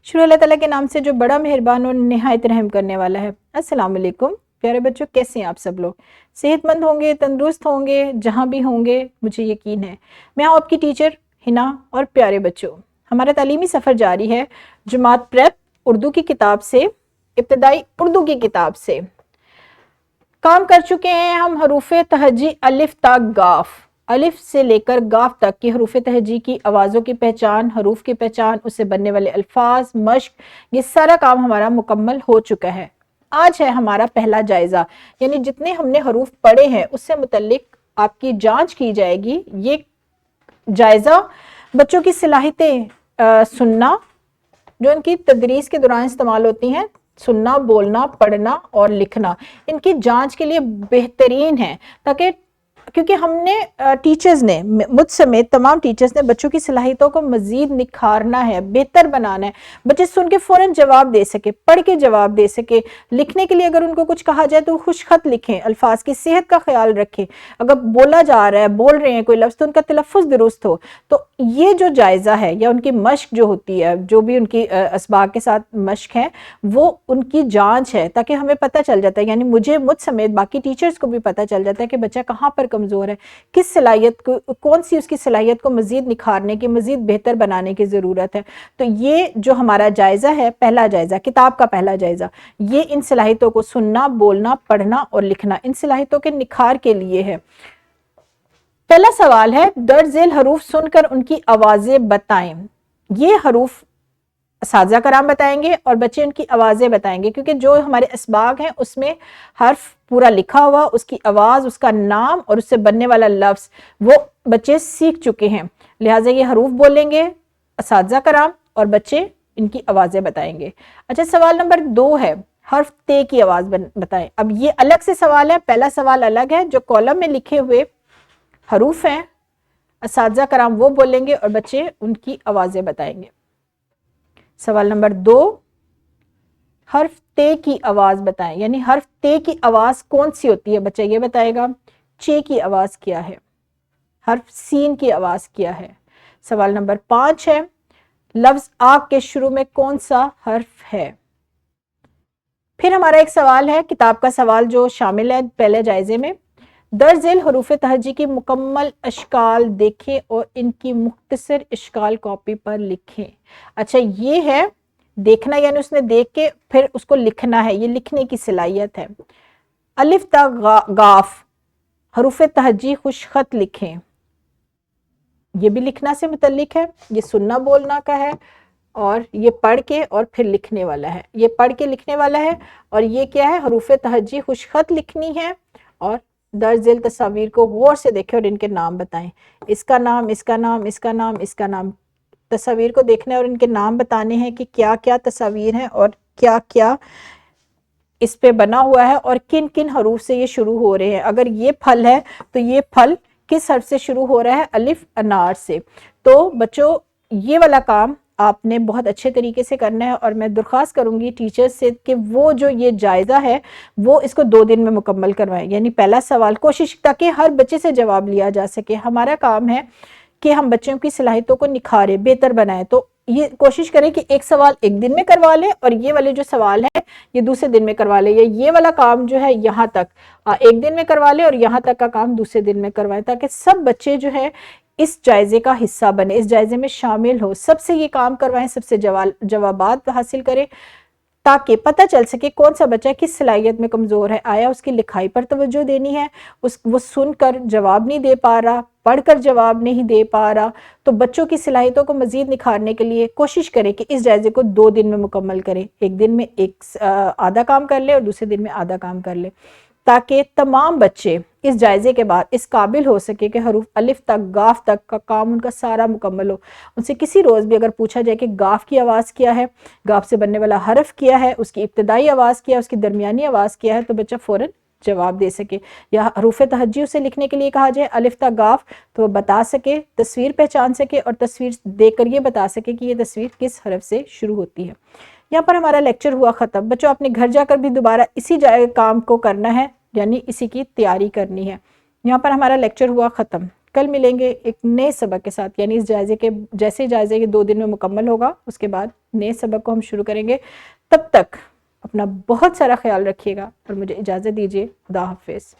شروع اللہ تعالیٰ کے نام سے جو بڑا مہربان اور نہایت رحم کرنے والا ہے۔ السلام علیکم پیارے بچوں، کیسے ہیں آپ سب لوگ؟ صحت مند ہوں گے، تندرست ہوں گے، جہاں بھی ہوں گے مجھے یقین ہے۔ میں آپ کی ٹیچر ہنا، اور پیارے بچوں ہمارا تعلیمی سفر جاری ہے جماعت پریپ اردو کی کتاب سے، ابتدائی اردو کی کتاب سے۔ کام کر چکے ہیں ہم حروف تہجی الف تا گاف، الف سے لے کر گاف تک کی حروف تہجی کی آوازوں کی پہچان، حروف کی پہچان، اس سے بننے والے الفاظ، مشق، یہ سارا کام ہمارا مکمل ہو چکا ہے۔ آج ہے ہمارا پہلا جائزہ، یعنی جتنے ہم نے حروف پڑھے ہیں اس سے متعلق آپ کی جانچ کی جائے گی۔ یہ جائزہ بچوں کی صلاحیتیں سننا جو ان کی تدریس کے دوران استعمال ہوتی ہیں، سننا، بولنا، پڑھنا اور لکھنا، ان کی جانچ کے لیے بہترین ہے، تاکہ کیونکہ ہم نے ٹیچرز نے، مجھ سمیت تمام ٹیچرز نے بچوں کی صلاحیتوں کو مزید نکھارنا ہے، بہتر بنانا ہے۔ بچے سن کے فوراً جواب دے سکے، پڑھ کے جواب دے سکے، لکھنے کے لیے اگر ان کو کچھ کہا جائے تو خوش خط لکھیں، الفاظ کی صحت کا خیال رکھیں، اگر بولا جا رہا ہے، بول رہے ہیں کوئی لفظ تو ان کا تلفظ درست ہو۔ تو یہ جو جائزہ ہے یا ان کی مشق جو ہوتی ہے، جو بھی ان کی اسباق کے ساتھ مشق ہے، وہ ان کی جانچ ہے، تاکہ ہمیں پتہ چل جاتا ہے، یعنی مجھے، مجھ سمیت باقی ٹیچرز کو بھی پتہ چل جاتا ہے کہ بچہ کہاں پر کمزور ہے، کس صلاحیت کو، کون سی اس کی صلاحیت کو مزید نکھارنے کی، مزید بہتر بنانے کی ضرورت ہے۔ تو یہ جو ہمارا جائزہ ہے، پہلا جائزہ، کتاب کا پہلا جائزہ، یہ ان صلاحیتوں کو سننا، بولنا، پڑھنا اور لکھنا، ان صلاحیتوں کے نکھار کے لیے ہے۔ پہلا سوال ہے، درج ذیل حروف سن کر ان کی آوازیں بتائیں۔ یہ حروف اساتذہ کرام بتائیں گے اور بچے ان کی آوازیں بتائیں گے، کیونکہ جو ہمارے اسباق ہیں اس میں حرف پورا لکھا ہوا، اس کی آواز، اس کا نام اور اس سے بننے والا لفظ وہ بچے سیکھ چکے ہیں، لہٰذا یہ حروف بولیں گے اساتذہ کرام اور بچے ان کی آوازیں بتائیں گے۔ اچھا، سوال نمبر 2 ہے، حرف تے کی آواز بتائیں۔ اب یہ الگ سے سوال ہے، پہلا سوال الگ ہے، جو کالم میں لکھے ہوئے حروف ہیں اساتذہ کرام وہ بولیں گے اور بچے ان کی آوازیں بتائیں گے۔ سوال نمبر 2، حرف تے کی آواز بتائیں، یعنی حرف تے کی آواز کون سی ہوتی ہے، بچہ یہ بتائے گا۔ چے کی آواز کیا ہے، حرف سین کی آواز کیا ہے۔ سوال نمبر 5 ہے، لفظ آگ کے شروع میں کون سا حرف ہے۔ پھر ہمارا ایک سوال ہے، کتاب کا سوال جو شامل ہے پہلے جائزے میں، درج ذیل حروف تہجی کی مکمل اشکال دیکھیں اور ان کی مختصر اشکال کاپی پر لکھیں۔ اچھا، یہ ہے دیکھنا، یعنی اس نے دیکھ کے پھر اس کو لکھنا ہے، یہ لکھنے کی صلاحیت ہے۔ الف تا گاف حروف تہجی خوش خط لکھیں، یہ بھی لکھنا سے متعلق ہے، یہ سننا بولنا کا ہے، اور یہ پڑھ کے اور پھر لکھنے والا ہے، یہ پڑھ کے لکھنے والا ہے، اور یہ کیا ہے، حروف تہجی خوش خط لکھنی ہے، اور درج ذیل تصاویر کو غور سے دیکھیں اور ان کے نام بتائیں، اس کا نام، اس کا نام، اس کا نام، اس کا نام، تصاویر کو دیکھنا ہے اور ان کے نام بتانے ہیں کہ کیا کیا تصاویر ہیں اور کیا کیا اس پہ بنا ہوا ہے اور کن کن حروف سے یہ شروع ہو رہے ہیں۔ اگر یہ پھل ہے تو یہ پھل کس حرف سے شروع ہو رہا ہے، الف انار سے۔ تو بچوں یہ والا کام آپ نے بہت اچھے طریقے سے کرنا ہے، اور میں درخواست کروں گی ٹیچرز سے کہ وہ جو یہ جائزہ ہے وہ اس کو 2 دن میں مکمل کروائیں، یعنی پہلا سوال کوشش، تاکہ ہر بچے سے جواب لیا جا سکے۔ ہمارا کام ہے کہ ہم بچوں کی صلاحیتوں کو نکھاریں، بہتر بنائیں، تو یہ کوشش کریں کہ ایک سوال ایک دن میں کروا لیں اور یہ والے جو سوال ہیں یہ دوسرے دن میں کروا لیں، یا یہ والا کام جو ہے یہاں تک ایک دن میں کروا لیں اور یہاں تک کا کام دوسرے دن میں کروائیں، تاکہ سب بچے جو ہے اس جائزے کا حصہ بنے، اس جائزے میں شامل ہو، سب سے یہ کام کروائیں، سب سے جوابات حاصل کریں، تاکہ پتہ چل سکے کون سا بچہ کس صلاحیت میں کمزور ہے۔ آیا اس کی لکھائی پر توجہ دینی ہے، وہ سن کر جواب نہیں دے پا رہا، پڑھ کر جواب نہیں دے پا رہا، تو بچوں کی صلاحیتوں کو مزید نکھارنے کے لیے کوشش کریں کہ اس جائزے کو 2 دن میں مکمل کریں، ایک دن میں آدھا کام کر لیں اور دوسرے دن میں آدھا کام کر لیں، تاکہ تمام بچے اس جائزے کے بعد اس قابل ہو سکے کہ حروف الف تک گاف تک کا کام ان کا سارا مکمل ہو۔ ان سے کسی روز بھی اگر پوچھا جائے کہ گاف کی آواز کیا ہے، گاف سے بننے والا حرف کیا ہے، اس کی ابتدائی آواز کیا ہے، اس کی درمیانی آواز کیا ہے، تو بچہ فوراً جواب دے سکے، یا حروف تہجی اسے لکھنے کے لیے کہا جائے الف تا گاف تو وہ بتا سکے، تصویر پہچان سکے اور تصویر دیکھ کر یہ بتا سکے کہ یہ تصویر کس حرف سے شروع ہوتی ہے۔ یہاں پر ہمارا لیکچر ہوا ختم۔ بچوں اپنے گھر جا کر بھی دوبارہ اسی کام کو کرنا ہے، یعنی اسی کی تیاری کرنی ہے۔ یہاں پر ہمارا لیکچر ہوا ختم۔ کل ملیں گے ایک نئے سبق کے ساتھ، یعنی اس جائزے کے جائزے کے 2 دن میں مکمل ہوگا، اس کے بعد نئے سبق کو ہم شروع کریں گے۔ تب تک اپنا بہت سارا خیال رکھیے گا اور مجھے اجازت دیجیے۔ خدا حافظ۔